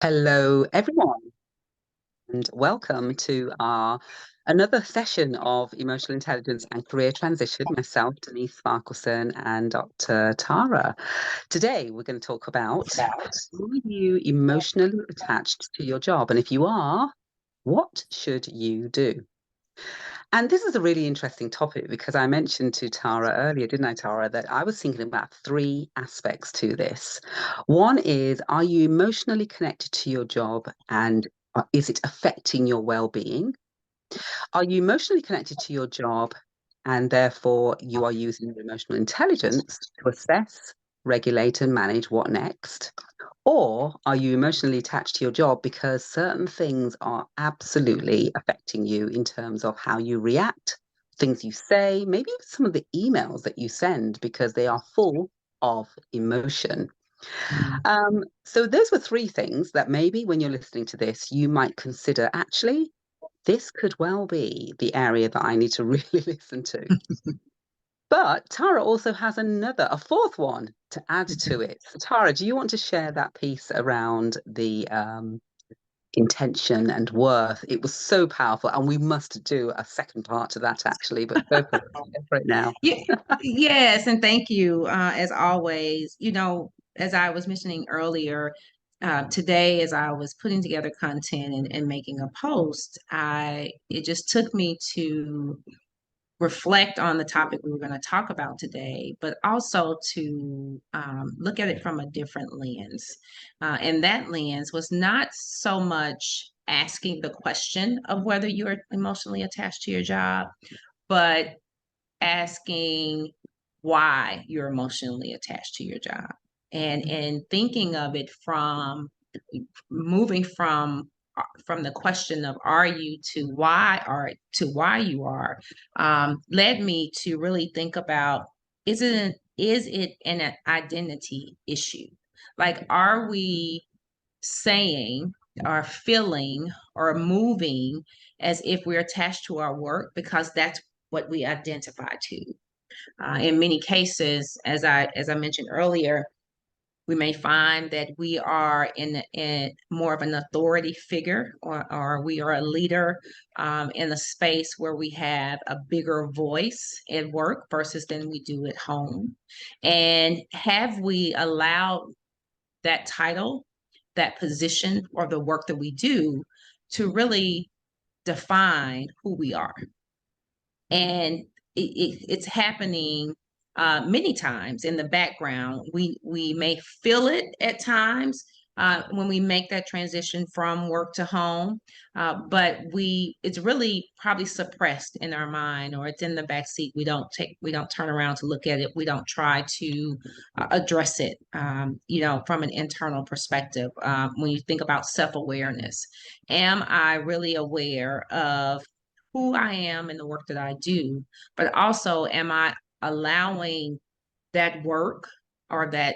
Hello, everyone, and welcome to our another session of Emotional Intelligence and Career Transition. Myself, Denise Farquharson, and Dr. Tara. Today, we're going to talk about, are you emotionally attached to your job? And if you are, what should you do? And this is a really interesting topic because I mentioned to Tara earlier, didn't I, Tara, that I was thinking about three aspects to this. One is, are you emotionally connected to your job and is it affecting your well-being? Are you emotionally connected to your job and therefore you are using your emotional intelligence to assess, regulate, and manage what next? Or are you emotionally attached to your job because certain things are absolutely affecting you in terms of how you react, things you say, maybe even some of the emails that you send because they are full of emotion? So those were three things that maybe when you're listening to this, you might consider actually, this could well be the area that I need to really listen to. But Tara also has a fourth one to add to it. So Tara, do you want to share that piece around the intention and worth? It was so powerful, and we must do a second part to that actually, but go for it now. Yeah, yes, and thank you. As always, as I was mentioning earlier, today as I was putting together content and making a post, I it just took me to reflect on the topic we were going to talk about today, but also to look at it from a different lens. And that lens was not so much asking the question of whether you're emotionally attached to your job, but asking why you're emotionally attached to your job and thinking of it from moving from the question of are you to why you are, led me to really think about is it an identity issue, like are we saying or feeling or moving as if we're attached to our work because that's what we identify to. In many cases, as I mentioned earlier, we may find that we are in more of an authority figure, or we are a leader in a space where we have a bigger voice at work versus than we do at home. And have we allowed that title, that position, or the work that we do to really define who we are? And it's happening many times in the background. We may feel it at times when we make that transition from work to home, but it's really probably suppressed in our mind, or it's in the back seat. We don't turn around to look at it. We don't try to address it, from an internal perspective. When you think about self-awareness, am I really aware of who I am and the work that I do, but also am I allowing that work or that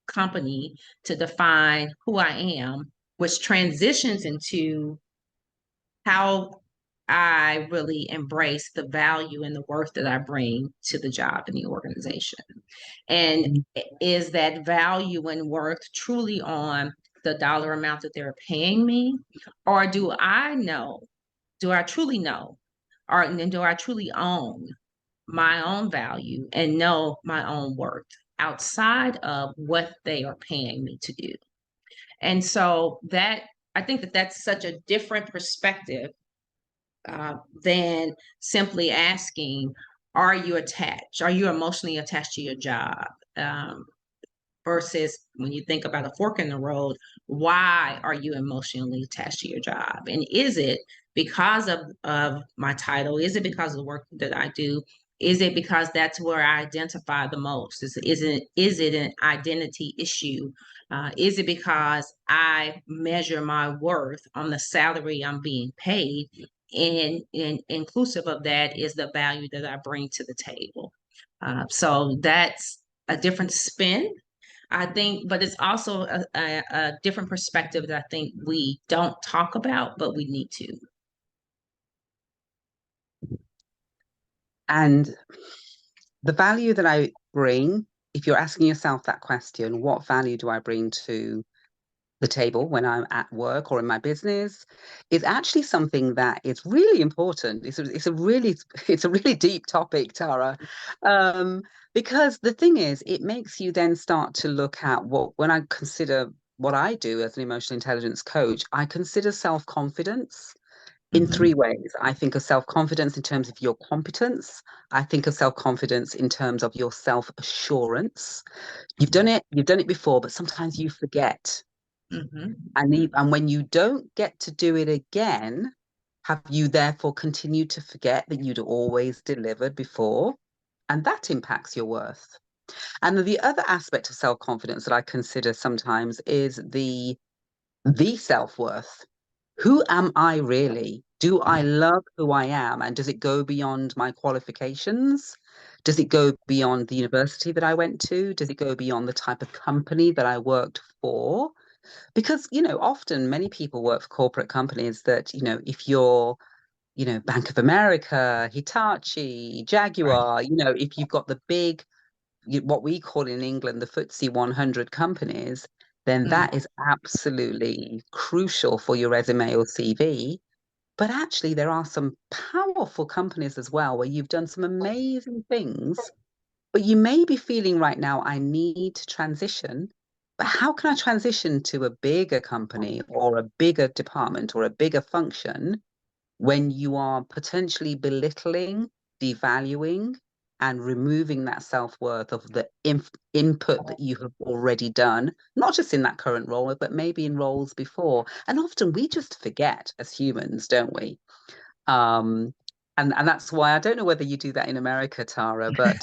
company to define who I am, which transitions into how I really embrace the value and the worth that I bring to the job and the organization. And is that value and worth truly on the dollar amount that they're paying me? Or do I truly know, or do I truly own my own value and know my own worth outside of what they are paying me to do? And so I think that that's such a different perspective than simply asking, are you attached? Are you emotionally attached to your job? Versus when you think about a fork in the road, why are you emotionally attached to your job? And is it because of my title? Is it because of the work that I do? Is it because that's where I identify the most? Is it an identity issue? Is it because I measure my worth on the salary I'm being paid? And inclusive of that is the value that I bring to the table. So that's a different spin, I think, but it's also a different perspective that I think we don't talk about, but we need to. And the value that I bring, if you're asking yourself that question, what value do I bring to the table when I'm at work or in my business is actually something that is really important. It's a really deep topic, Tara. Um, because the thing is, it makes you then start to look at what when I consider what I do as an emotional intelligence coach, I consider self-confidence in Mm-hmm. three ways. I think of self-confidence in terms of your competence. I think of self-confidence in terms of your self-assurance. You've done it before, but sometimes you forget. Mm-hmm. And when you don't get to do it again, have you therefore continued to forget that you'd always delivered before? And that impacts your worth. And the other aspect of self-confidence that I consider sometimes is the self-worth. Who am I really? Do I love who I am? And does it go beyond my qualifications? Does it go beyond the university that I went to? Does it go beyond the type of company that I worked for? Because, often many people work for corporate companies that, if you're, Bank of America, Hitachi, Right. Jaguar, if you've got the big, what we call in England, the FTSE 100 companies, then Mm. that is absolutely crucial for your resume or CV. But actually, there are some powerful companies as well where you've done some amazing things, but you may be feeling right now, I need to transition. But how can I transition to a bigger company or a bigger department or a bigger function when you are potentially belittling, devaluing, and removing that self-worth of the input that you have already done, not just in that current role, but maybe in roles before. And often we just forget as humans, don't we? Um, and that's why I don't know whether you do that in America, Tara, but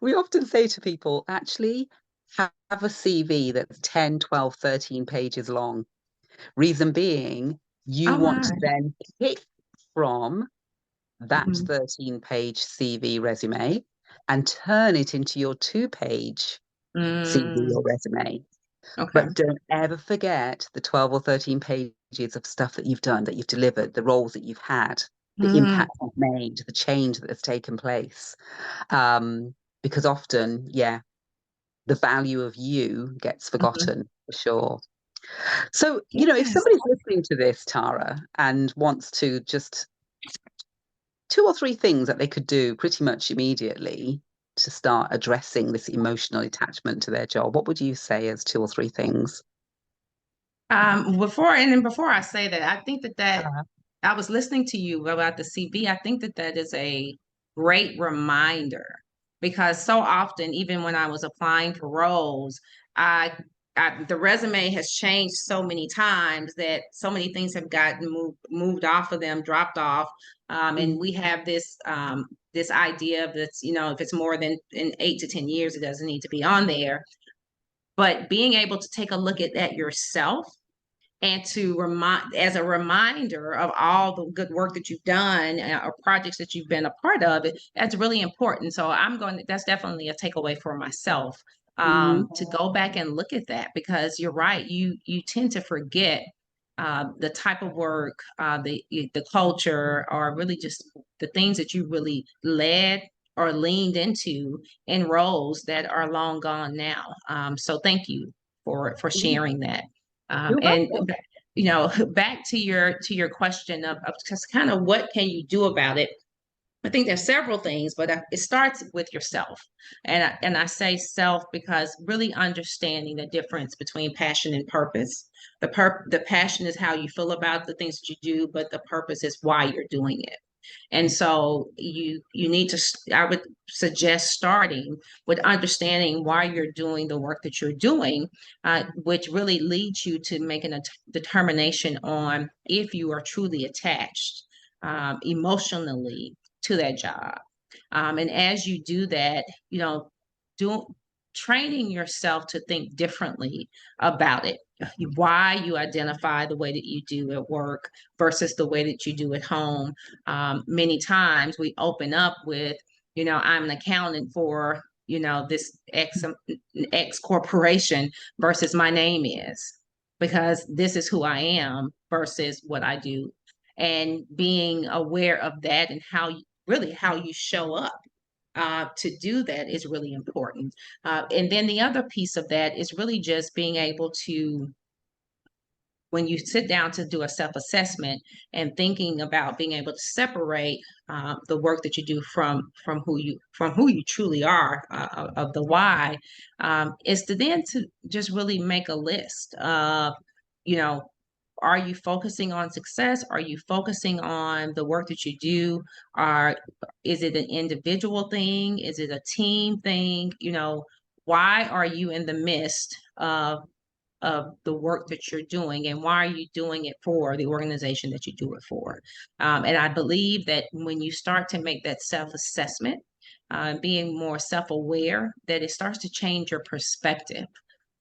we often say to people, actually, have a CV that's 10, 12, 13 pages long. Reason being, you Oh want my. to then pick from that Mhm. 13-page CV resume and turn it into your two-page CV Mm, or resume. okay. But don't ever forget the 12 or 13 pages of stuff that you've done, that you've delivered, the roles that you've had, the Mm, impact you've made, the change that has taken place. Because often, yeah, the value of you gets mhm. forgotten for sure. So, if Yes. somebody's listening to this, Tara, and wants to just two or three things that they could do pretty much immediately to start addressing this emotional attachment to their job, what would you say as two or three things? Before I say that, I think that Uh, I was listening to you about the CV. I think that is a great reminder because so often, even when I was applying for roles, I, the resume has changed so many times that so many things have gotten moved off of them, dropped off, and mm, we have this idea of this. If it's more than in 8 to 10 years, it doesn't need to be on there. But being able to take a look at that yourself and to remind as a reminder of all the good work that you've done or projects that you've been a part of that's really important. So that's definitely a takeaway for myself, mhm, to go back and look at that because you're right, you tend to forget the type of work, the culture, or really just the things that you really led or leaned into in roles that are long gone now. So thank you for mhm. sharing that. You're And welcome. back to your question of just kind of what can you do about it. I think there's several things, but it starts with yourself. And I say self because really understanding the difference between passion and purpose. The passion is how you feel about the things that you do, but the purpose is why you're doing it. And so you need to, I would suggest starting with understanding why you're doing the work that you're doing, which really leads you to making a determination on if you are truly attached emotionally to that job. And as you do that, do training yourself to think differently about it, why you identify the way that you do at work versus the way that you do at home. Many times we open up with, I'm an accountant for, this X corporation versus my name is, because this is who I am versus what I do. And being aware of that and really how you show up to do that is really important. And then the other piece of that is really just being able to, when you sit down to do a self-assessment and thinking about being able to separate the work that you do from who you truly are, of the why, is to then to just really make a list of, you know, are you focusing on success? Are you focusing on the work that you do? Are Is it an individual thing? Is it a team thing? Why are you in the midst of the work that you're doing, and why are you doing it for the organization that you do it for? And I believe that when you start to make that self-assessment, being more self-aware, that it starts to change your perspective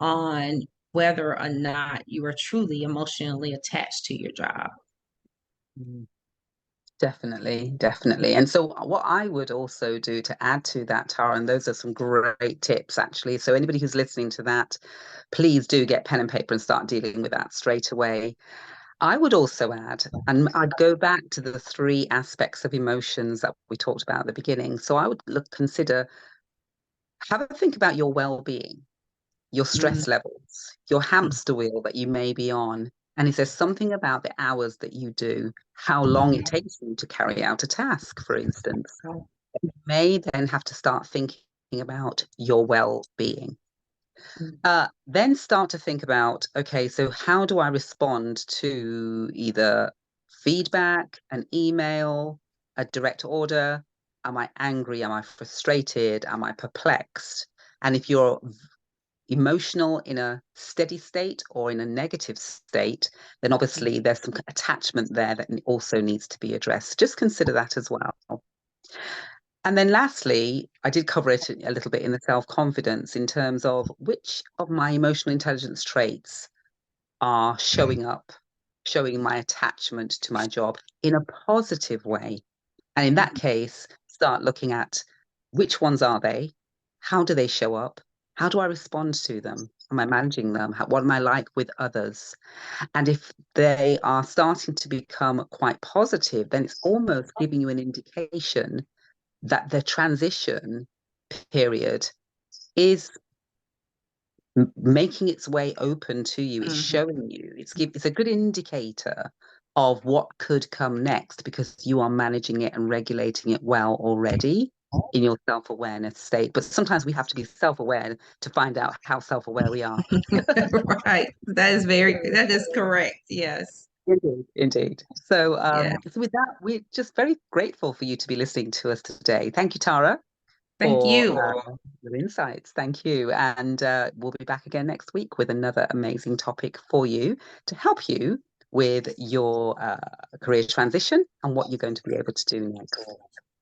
on whether or not you are truly emotionally attached to your job. Mm. Definitely, definitely. And so, what I would also do to add to that, Tara, and those are some great tips, actually. So, anybody who's listening to that, please do get pen and paper and start dealing with that straight away. I would also add, and I'd go back to the three aspects of emotions that we talked about at the beginning. So, I would consider, have a think about your well-being, your Mm, stress levels, your hamster wheel that you may be on. And is there something about the hours that you do, how long it takes you to carry out a task, for instance? You may then have to start thinking about your well-being. Then start to think about, okay, so how do I respond to either feedback, an email, a direct order? Am I angry? Am I frustrated? Am I perplexed? And if you're emotional in a steady state or in a negative state, then obviously there's some attachment there that also needs to be addressed. Just consider that as well. And then lastly, I did cover it a little bit in the self-confidence in terms of which of my emotional intelligence traits are showing up, showing my attachment to my job in a positive way. And in that case, start looking at which ones are they? How do they show up? How do I respond to them? Am I managing them? What am I like with others? And if they are starting to become quite positive, then it's almost giving you an indication that the transition period is making its way open to you. It's mhm. showing you. It's a good indicator of what could come next because you are managing it and regulating it well already in your self-awareness state. But sometimes we have to be self-aware to find out how self-aware we are. Right. That is correct. Yes. Indeed, indeed. So, Yeah. so with that, we're just very grateful for you to be listening to us today. Thank you, Tara, Thank for you. your insights. Thank you. And we'll be back again next week with another amazing topic for you to help you with your career transition and what you're going to be able to do next.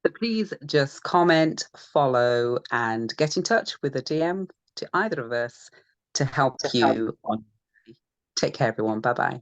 So please just comment, follow, and get in touch with a DM to either of us to help you on. Take care, everyone. Bye bye.